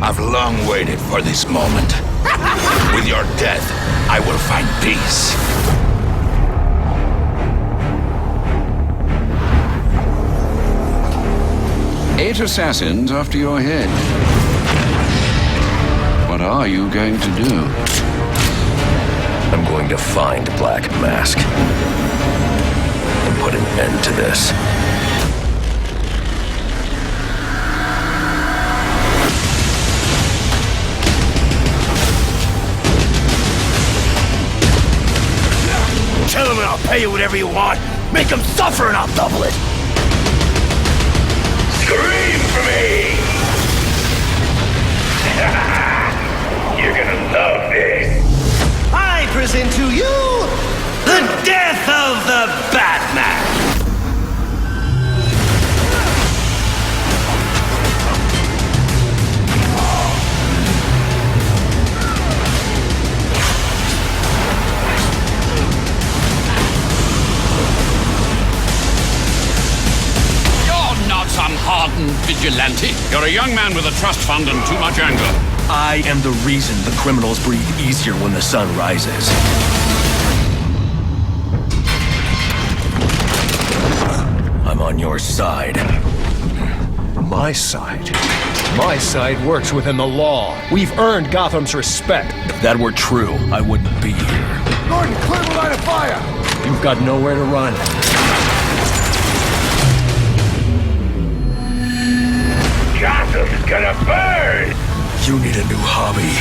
I've long waited for this moment. With your death, I will find peace. Eight assassins after your head. What are you going to do? I'm going to find Black Mask and put an end to this. Kill him and I'll pay you whatever you want. Make him suffer and I'll double it. Scream for me! You're gonna love this. I present to you the death of the Batman. Some hardened vigilante. You're a young man with a trust fund and too much anger. I am the reason the criminals breathe easier when the sun rises. I'm on your side. My side? My side works within the law. We've earned Gotham's respect. If that were true, I wouldn't be here. Gordon, clear the line of fire! You've got nowhere to run. Gotham's gonna burn! You need a new hobby.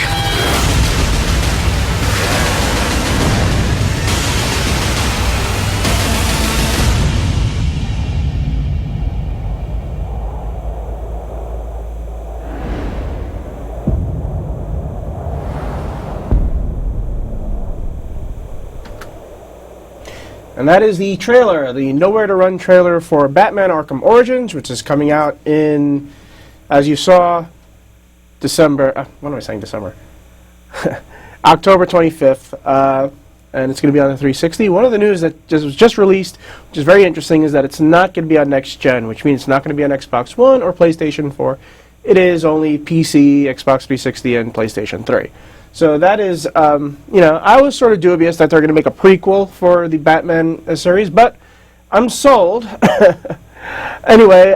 And that is the trailer, the Nowhere to Run trailer for Batman Arkham Origins, which is coming out in, as you saw, December, what am I saying, December? October 25th, and it's going to be on the 360. One of the news that was just released, which is very interesting, is that it's not going to be on next gen, which means it's not going to be on Xbox One or PlayStation 4. It is only PC, Xbox 360, and PlayStation 3. So that is, I was sort of dubious that they're going to make a prequel for the Batman series, but I'm sold. Anyway,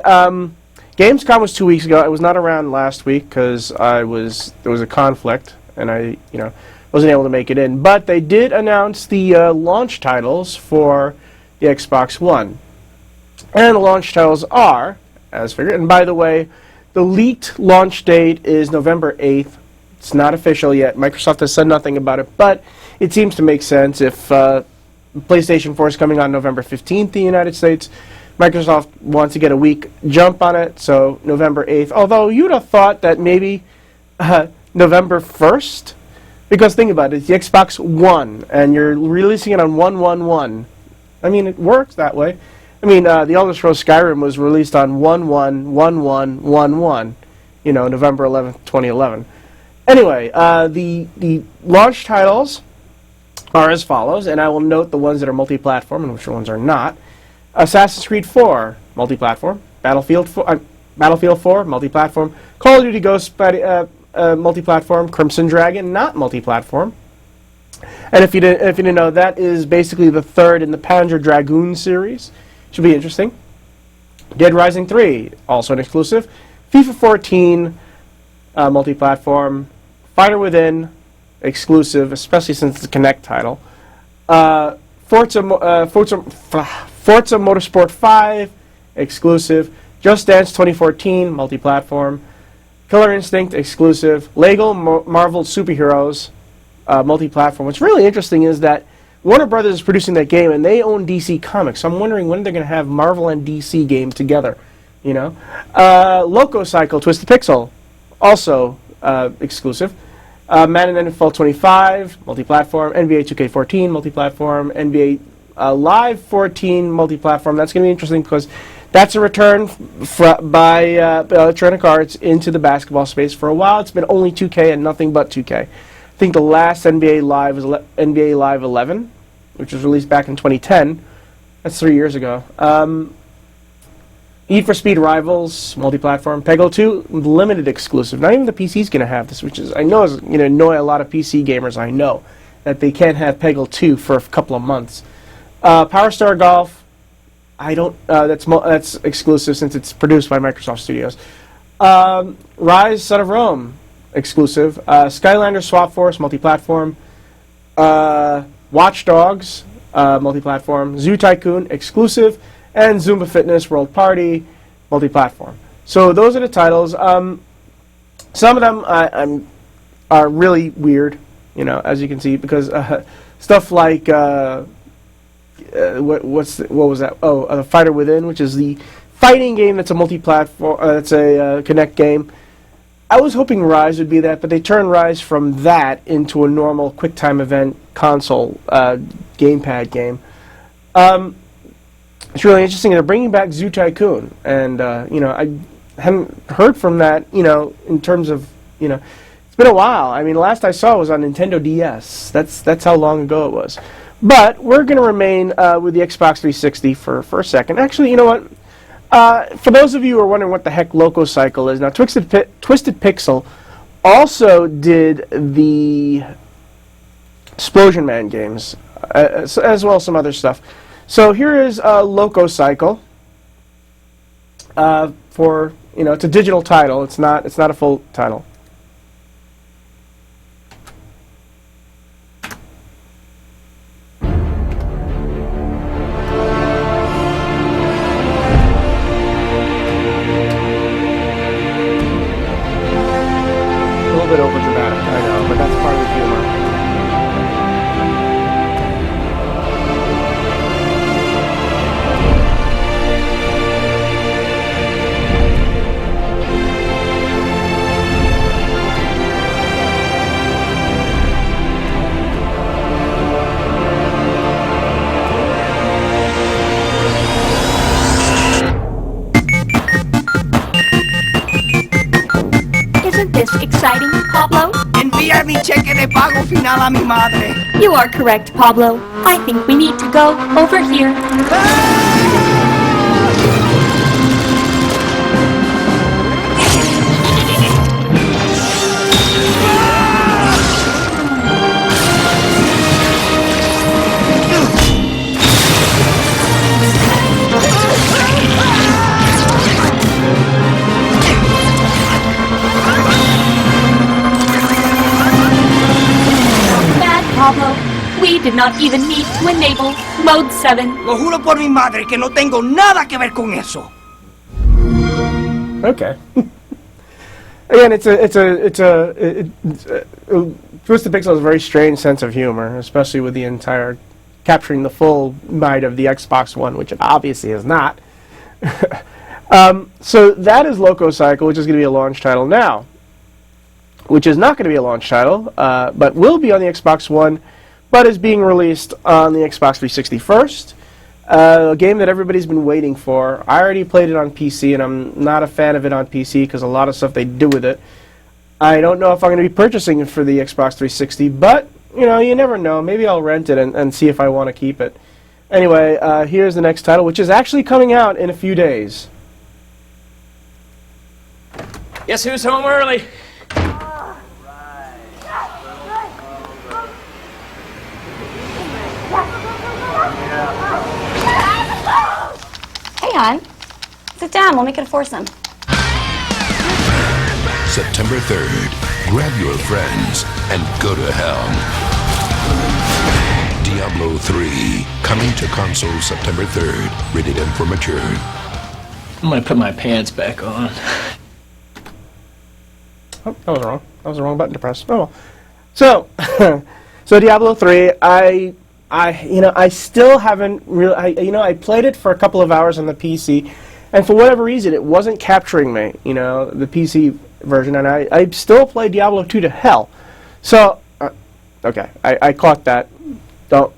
Gamescom was 2 weeks ago. I was not around last week because there was a conflict, and I wasn't able to make it in. But they did announce the launch titles for the Xbox One, and the launch titles are, as figured. And by the way, the leaked launch date is November 8th. It's not official yet. Microsoft has said nothing about it, but it seems to make sense. If PlayStation 4 is coming on November 15th in the United States, Microsoft wants to get a week jump on it, so November 8th. Although you'd have thought that maybe November 1st, because think about it, it's the Xbox One, and you're releasing it on 1/1/1. I mean, it works that way. I mean, the Elder Scrolls Skyrim was released on 1/1/1/1/1, November 11th, 2011. Anyway, the launch titles are as follows, and I will note the ones that are multi-platform and which ones are not. Assassin's Creed 4, multi-platform. Battlefield 4, multi-platform. Call of Duty Ghosts, multi-platform. Crimson Dragon, not multi-platform. And if you didn't know, that is basically the third in the Panzer Dragoon series. Should be interesting. Dead Rising 3, also an exclusive. FIFA 14, multi-platform. Fighter Within, exclusive, especially since it's a Kinect title. Forza Motorsport 5, exclusive. Just Dance 2014, multi-platform. Killer Instinct, exclusive. Lego Marvel Superheroes, multi-platform. What's really interesting is that Warner Brothers is producing that game, and they own DC Comics. So I'm wondering when they're going to have Marvel and DC game together. Loco Cycle, Twisted Pixel, also exclusive. Madden NFL 25, multi-platform. NBA 2K14, multi-platform. NBA Live 14, multi-platform. That's going to be interesting because that's a return by Electronic Arts into the basketball space. For a while, it's been only 2K and nothing but 2K. I think the last NBA Live was NBA Live 11, which was released back in 2010. That's 3 years ago. Need for Speed Rivals, multi-platform. Peggle 2, limited exclusive. Not even the PC's going to have this, which is, I know, is going to annoy a lot of PC gamers. I know that they can't have Peggle 2 for a couple of months. Power Star Golf, I don't. That's exclusive since it's produced by Microsoft Studios. Rise, Son of Rome, exclusive. Skylander Swap Force, multi-platform. Watch Dogs, multi-platform. Zoo Tycoon, exclusive. And Zumba Fitness World Party, multi-platform. So those are the titles. Some of them are really weird, as you can see, because stuff like what was that? Oh, Fighter Within, which is the fighting game that's a multi-platform. That's a Kinect game. I was hoping Rise would be that, but they turned Rise from that into a normal QuickTime event console gamepad game. It's really interesting. They're bringing back Zoo Tycoon, and I haven't heard from that. In terms of it's been a while. I mean, the last I saw was on Nintendo DS. That's how long ago it was. But we're going to remain with the Xbox 360 for a second. Actually, you know what? For those of you who are wondering what the heck Loco Cycle is, now Twisted Pixel also did the Explosion Man games, as well as some other stuff. So here is Loco Cycle. For it's a digital title. It's not a full title. A little bit overdramatic, I know, but that's part of the humor. Isn't this exciting, Pablo? Envía mi cheque de pago final a mi madre. You are correct, Pablo. I think we need to go over here. Pablo, we did not even need to enable Mode 7. Lo juro por mi madre que no tengo nada que ver con eso. Okay. Again, Twisted Pixel has a very strange sense of humor, especially with the entire capturing the full might of the Xbox One, which it obviously is not. So that is Loco Cycle, which is going to be a launch title now. Which is not going to be a launch title, but will be on the Xbox One, but is being released on the Xbox 360 first. A game that everybody's been waiting for. I already played it on PC, and I'm not a fan of it on PC because a lot of stuff they do with it. I don't know if I'm going to be purchasing it for the Xbox 360, but, you never know. Maybe I'll rent it and see if I want to keep it. Anyway, here's the next title, which is actually coming out in a few days. Guess who's home early? Hey, hon. Sit down. We'll make it a foursome. September 3rd, grab your friends and go to hell. Diablo 3, coming to console September 3rd, rated M for mature. I'm gonna put my pants back on. Oh, that was wrong. That was the wrong button to press. Oh, well. So, so Diablo 3, I still haven't really, I played it for a couple of hours on the PC, and for whatever reason, it wasn't capturing me, the PC version, and I still play Diablo 2 to hell. So, okay, I caught that. Don't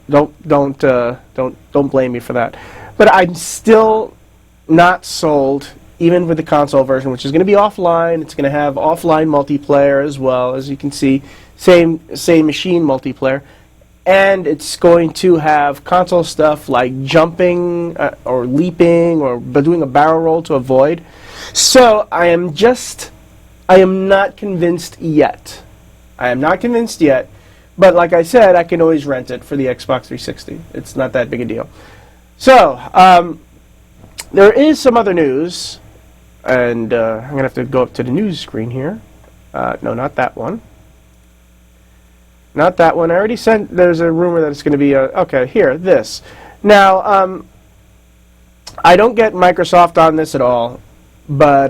blame me for that. But I'm still not sold, even with the console version, which is going to be offline. It's going to have offline multiplayer as well, as you can see, same machine multiplayer. and it's going to have console stuff like jumping or leaping or doing a barrel roll to avoid. So I am not convinced yet. I am not convinced yet, but like I said, I can always rent it for the Xbox 360. It's not that big a deal. So, there is some other news, and I'm going to have to go up to the news screen here. No, not that one. Not that one. I already sent, there's a rumor that it's going to be, okay, here, this. Now, I don't get Microsoft on this at all, but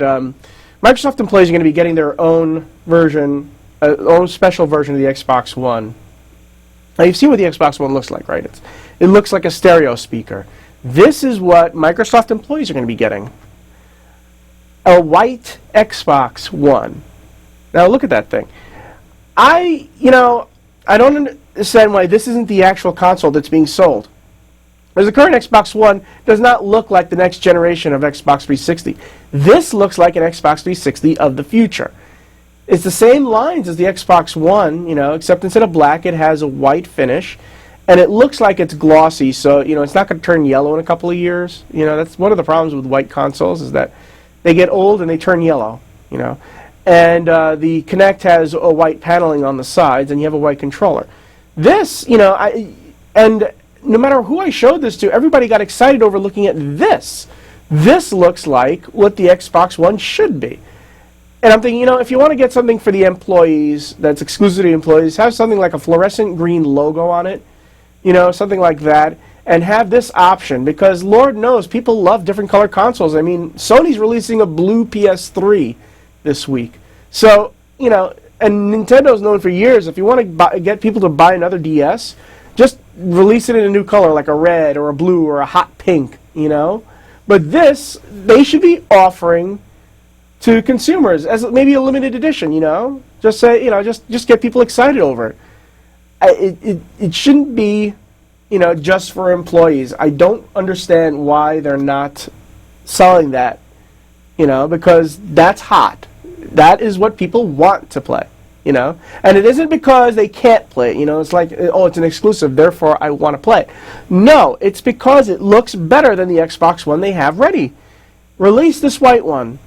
Microsoft employees are going to be getting their own version, own special version of the Xbox One. Now, you've seen what the Xbox One looks like, right? It looks like a stereo speaker. This is what Microsoft employees are going to be getting. A white Xbox One. Now, look at that thing. I don't understand why this isn't the actual console that's being sold. Because the current Xbox One does not look like the next generation of Xbox 360. This looks like an Xbox 360 of the future. It's the same lines as the Xbox One, except instead of black, it has a white finish. And it looks like it's glossy, so, it's not going to turn yellow in a couple of years. That's one of the problems with white consoles, is that they get old and they turn yellow, And the Kinect has a white paneling on the sides, and you have a white controller. This, and no matter who I showed this to, everybody got excited over looking at this. This looks like what the Xbox One should be. And I'm thinking, if you want to get something for the employees that's exclusive to the employees, have something like a fluorescent green logo on it, something like that, and have this option, because Lord knows people love different color consoles. I mean, Sony's releasing a blue PS3 this week. So, and Nintendo's known for years, if you want to get people to buy another DS, just release it in a new color, like a red or a blue or a hot pink, But this, they should be offering to consumers as maybe a limited edition, Just say, just get people excited over it. It shouldn't be, just for employees. I don't understand why they're not selling that, because that's hot. That is what people want to play, And it isn't because they can't play it, It's like, oh, it's an exclusive, therefore I want to play it. No, it's because it looks better than the Xbox One they have ready. Release this white one,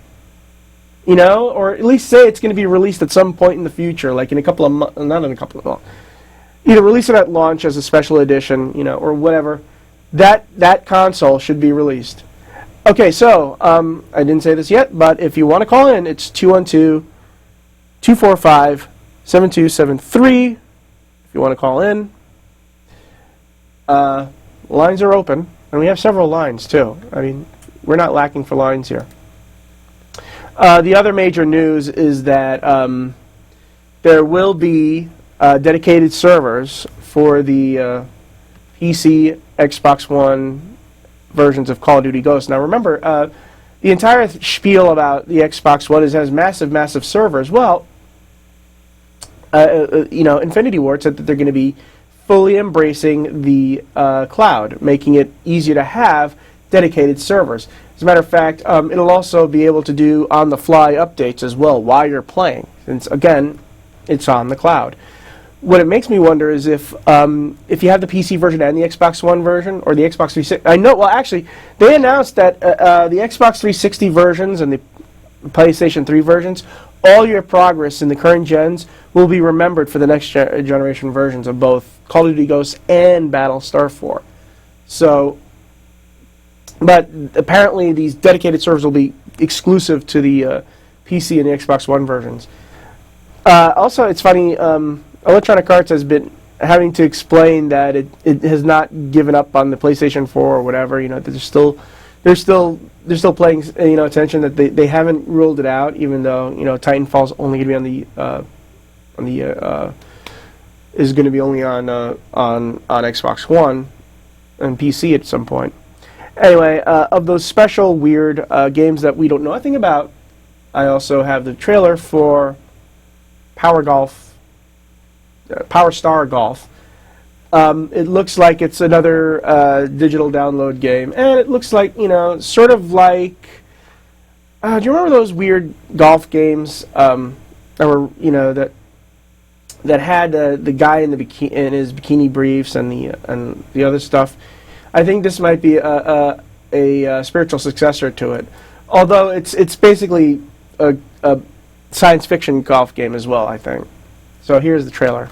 or at least say it's going to be released at some point in the future, like in a couple of months, not in a couple of months. Either release it at launch as a special edition, or whatever. That console should be released. Okay, so, I didn't say this yet, but if you want to call in, it's 212-245-7273. If you want to call in. Lines are open, and we have several lines, too. I mean, we're not lacking for lines here. The other major news is that there will be dedicated servers for the PC, Xbox One versions of Call of Duty Ghosts. Now remember, the entire spiel about the Xbox One is it has massive, massive servers. Well, Infinity Ward said that they're going to be fully embracing the cloud, making it easier to have dedicated servers. As a matter of fact, it'll also be able to do on-the-fly updates as well while you're playing, since, again, it's on the cloud. What it makes me wonder is if you have the PC version and the Xbox One version, or the Xbox 360... actually, they announced that the Xbox 360 versions and the PlayStation 3 versions, all your progress in the current gens will be remembered for the next generation versions of both Call of Duty Ghosts and Battlestar 4. So... But apparently these dedicated servers will be exclusive to the PC and the Xbox One versions. Also, it's funny, Electronic Arts has been having to explain that it has not given up on the PlayStation 4 or whatever. They're still paying attention, that they haven't ruled it out, even though Titanfall's only going to be is going to be only on Xbox One and PC at some point. Anyway, of those special weird games that we don't know anything about, I also have the trailer for Power Star Golf. It looks like it's another digital download game, and it looks like, sort of like... do you remember those weird golf games that were, that that had the guy in in his bikini briefs and the other stuff. I think this might be a spiritual successor to it, although it's basically a science fiction golf game as well, I think. So here's the trailer.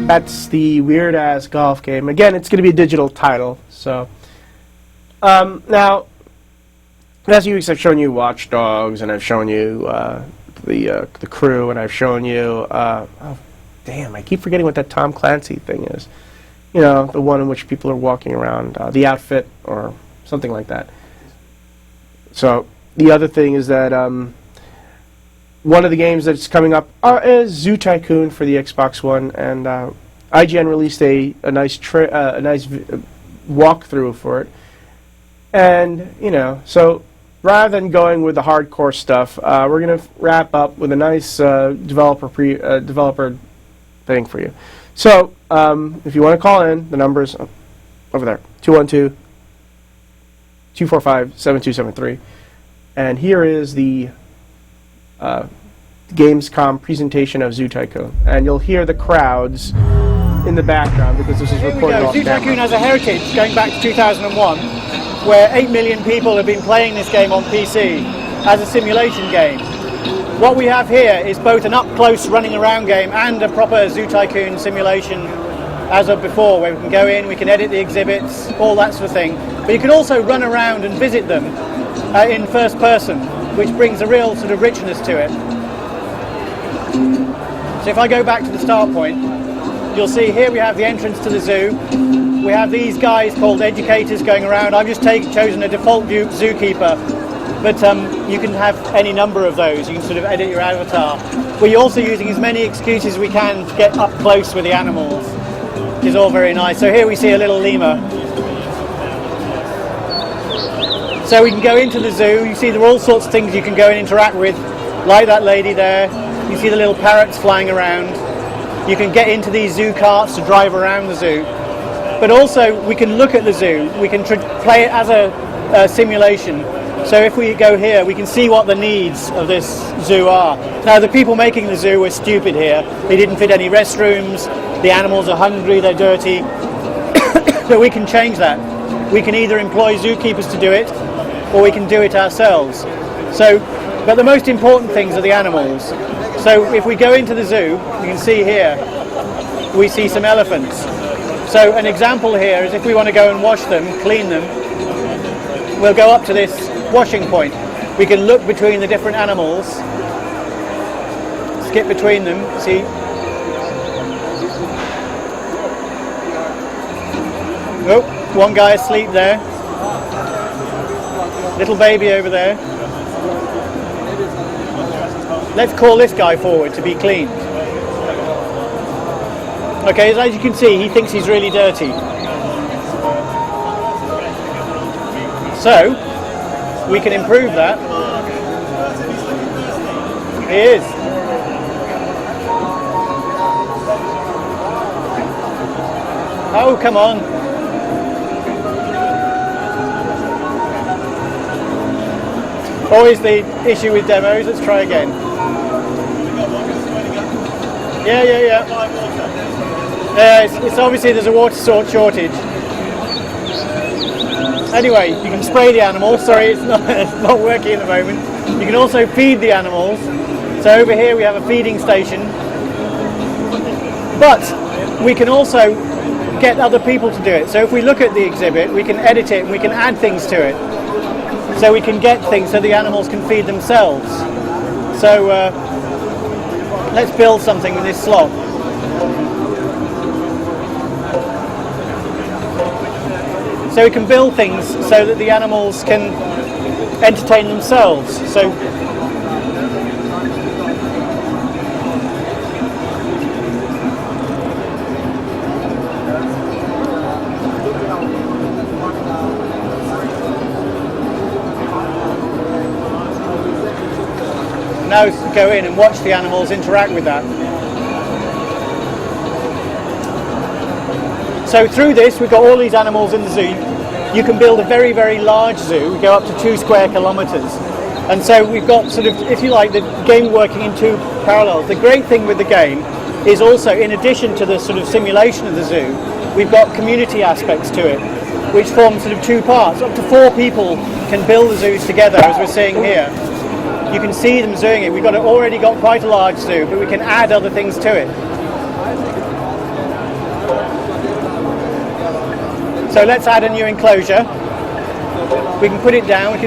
That's the weird-ass golf game. Again, it's going to be a digital title. So, now, last few weeks I've shown you Watch Dogs, and I've shown you the Crew, and I've shown you. Oh, damn! I keep forgetting what that Tom Clancy thing is. You know, the one in which people are walking around, The Outfit, or something like that. So, the other thing is that one of the games that's coming up is Zoo Tycoon for the Xbox One, and IGN released a nice walkthrough for it. And, you know, so rather than going with the hardcore stuff, we're going to wrap up with a nice developer thing for you. So, if you want to call in, the number's over there, 212-245-7273. And here is the Gamescom presentation of Zoo Tycoon, and you'll hear the crowds in the background because this is recorded off camera. Zoo Tycoon has a heritage going back to 2001, where 8 million people have been playing this game on PC as a simulation game. What we have here is both an up-close running around game and a proper Zoo Tycoon simulation as of before, where we can go in, we can edit the exhibits, all that sort of thing. But you can also run around and visit them in first person, which brings a real sort of richness to it. So if I go back to the start point, you'll see here we have the entrance to the zoo. We have these guys called educators going around. I've just chosen a default zookeeper, but you can have any number of those. You can sort of edit your avatar. We're also using as many excuses as we can to get up close with the animals, which is all very nice. So here we see a little lemur. So we can go into the zoo. You see there are all sorts of things you can go and interact with, like that lady there. You see the little parrots flying around. You can get into these zoo carts to drive around the zoo. But also we can look at the zoo. We can play it as a simulation. So if we go here, we can see what the needs of this zoo are. Now the people making the zoo were stupid here. They didn't fit any restrooms. The animals are hungry, they're dirty. But we can change that. We can either employ zookeepers to do it, or we can do it ourselves. But the most important things are the animals. So if we go into the zoo, you can see here, we see some elephants. So an example here is if we want to go and wash them, clean them, we'll go up to this washing point. We can look between the different animals, skip between them, see. Oh, one guy asleep there. Little baby over there. Let's call this guy forward to be cleaned. Okay, as you can see, he thinks he's really dirty. So, we can improve that. He is. Oh, come on. Always the issue with demos. Let's try again. Yeah. It's obviously there's a water shortage. Anyway, you can spray the animals. Sorry, it's not working at the moment. You can also feed the animals. So over here we have a feeding station. But we can also get other people to do it. So if we look at the exhibit, we can edit it and we can add things to it. So we can get things so the animals can feed themselves. So let's build something with this slot. So we can build things so that the animals can entertain themselves. So now go in and watch the animals interact with that. So through this, we've got all these animals in the zoo. You can build a very, very large zoo. We go up to 2 square kilometres. And so we've got sort of, if you like, the game working in 2 parallels. The great thing with the game is also, in addition to the sort of simulation of the zoo, we've got community aspects to it, which form sort of 2 parts. Up to 4 people can build the zoos together, as we're seeing here. You can see them doing it. We've already got quite a large zoo, but we can add other things to it. So let's add a new enclosure. We can put it down.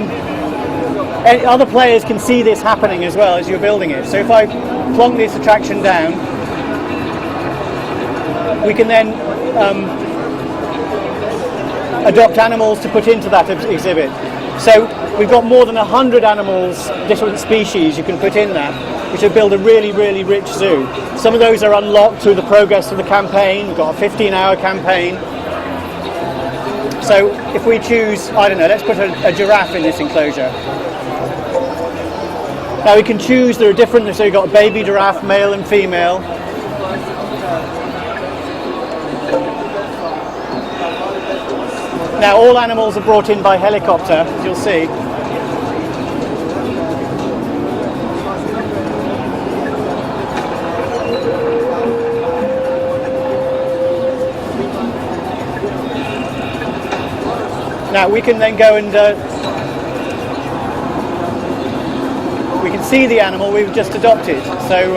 Other players can see this happening as well as you're building it. So if I plonk this attraction down, we can then adopt animals to put into that exhibit. So we've got more than 100 animals, different species you can put in that, which will build a really, really rich zoo. Some of those are unlocked through the progress of the campaign. We've got a 15-hour campaign. So if we choose, I don't know, let's put a giraffe in this enclosure. Now we can choose, there are different, so you've got a baby giraffe, male and female. Now all animals are brought in by helicopter, as you'll see. Now we can then go and we can see the animal we've just adopted. So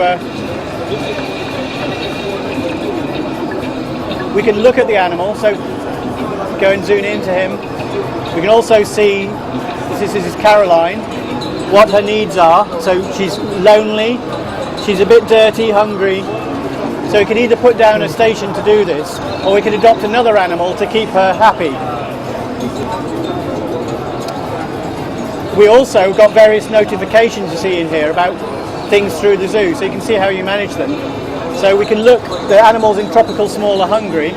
we can look at the animal. So go and zoom into him. We can also see, this is Caroline, what her needs are. So she's lonely, she's a bit dirty, hungry. So we can either put down a station to do this, or we can adopt another animal to keep her happy. We also got various notifications you see in here about things through the zoo, so you can see how you manage them. So we can look, the animals in tropical small are hungry,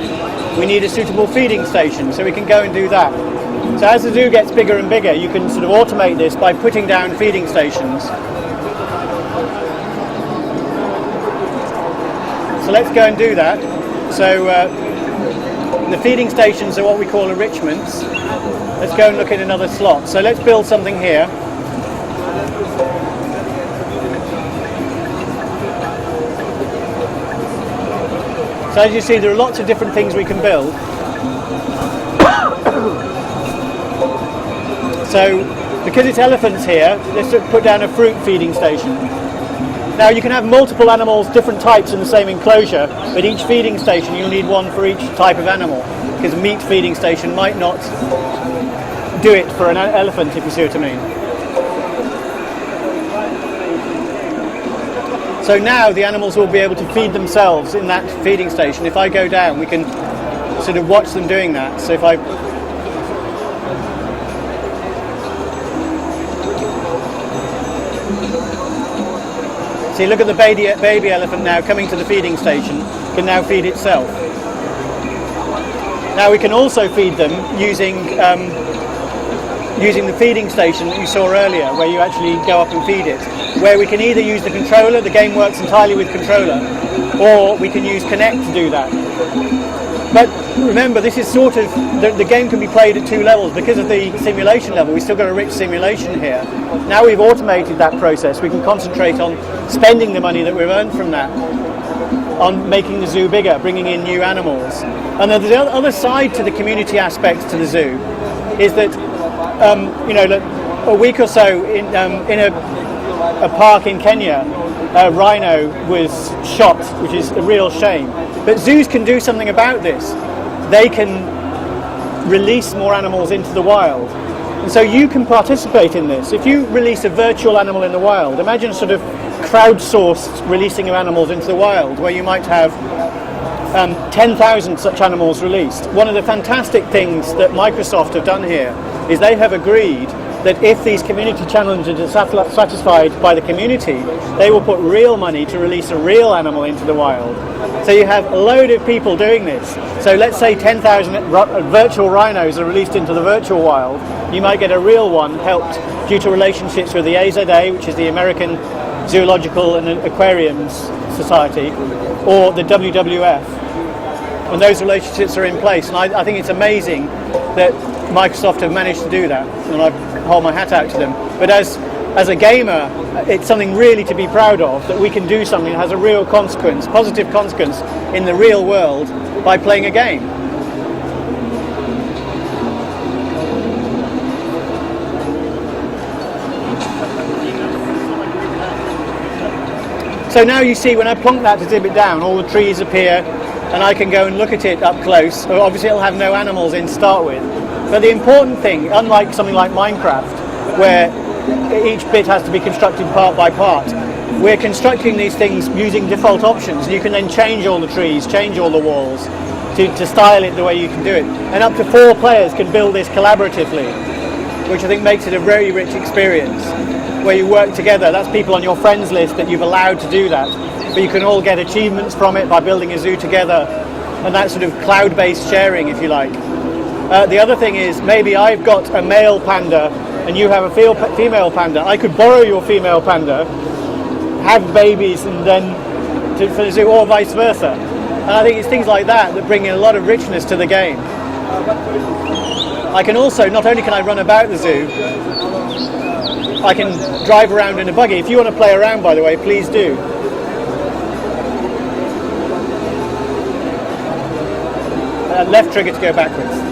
we need a suitable feeding station, so we can go and do that. So as the zoo gets bigger and bigger, you can sort of automate this by putting down feeding stations. So let's go and do that. So the feeding stations are what we call enrichments. Let's go and look at another slot. So let's build something here. So as you see, there are lots of different things we can build. So because it's elephants here, let's put down a fruit feeding station. Now you can have multiple animals, different types in the same enclosure, but each feeding station you'll need one for each type of animal, because a meat feeding station might not do it for an elephant, if you see what I mean. So now the animals will be able to feed themselves in that feeding station. If I go down, we can sort of watch them doing that. So if I see, look at the baby elephant now coming to the feeding station, can now feed itself. Now we can also feed them using the feeding station that you saw earlier, where you actually go up and feed it, where we can either use the controller, the game works entirely with controller, or we can use Connect to do that. But remember, this is sort of, the game can be played at 2 levels. Because of the simulation level, we've still got a rich simulation here. Now we've automated that process, we can concentrate on spending the money that we've earned from that, on making the zoo bigger, bringing in new animals. And then the other side to the community aspects to the zoo is that, a week or so in a park in Kenya, a rhino was shot, which is a real shame. But zoos can do something about this. They can release more animals into the wild. And so you can participate in this. If you release a virtual animal in the wild, imagine sort of crowdsourced releasing of animals into the wild, where you might have 10,000 such animals released. One of the fantastic things that Microsoft have done here is they have agreed that if these community challenges are satisfied by the community, they will put real money to release a real animal into the wild. So you have a load of people doing this. So let's say 10,000 virtual rhinos are released into the virtual wild. You might get a real one helped due to relationships with the AZA, which is the American Zoological and Aquariums Society, or the WWF. And those relationships are in place. And I think it's amazing that Microsoft have managed to do that, and I hold my hat out to them. But as a gamer, it's something really to be proud of, that we can do something that has a real consequence, positive consequence in the real world by playing a game. So now you see when I plonk that exhibit down, all the trees appear, and I can go and look at it up close. So obviously it'll have no animals in to start with. But the important thing, unlike something like Minecraft, where each bit has to be constructed part by part, we're constructing these things using default options. You can then change all the trees, change all the walls, to style it the way you can do it. And up to 4 players can build this collaboratively, which I think makes it a very rich experience, where you work together. That's people on your friends list that you've allowed to do that. But you can all get achievements from it by building a zoo together, and that sort of cloud-based sharing, if you like. The other thing is, maybe I've got a male panda and you have a female panda. I could borrow your female panda, have babies, and then for the zoo, or vice versa. And I think it's things like that that bring in a lot of richness to the game. I can also, not only can I run about the zoo, I can drive around in a buggy. If you want to play around, by the way, please do. Left trigger to go backwards.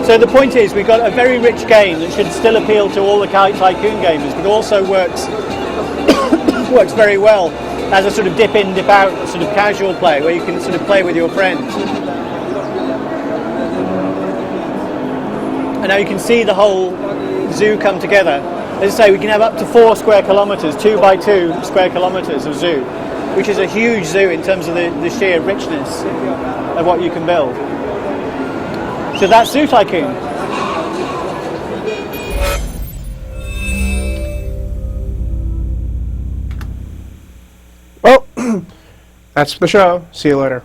So the point is, we've got a very rich game that should still appeal to all the Tycoon gamers, but also works very well as a sort of dip in, dip out sort of casual play, where you can sort of play with your friends. And now you can see the whole zoo come together. As I say, we can have up to 4 square kilometres, 2 by 2 square kilometres of zoo, which is a huge zoo in terms of the sheer richness of what you can build. So that's Zoo Tycoon. Well, that's the show. See you later.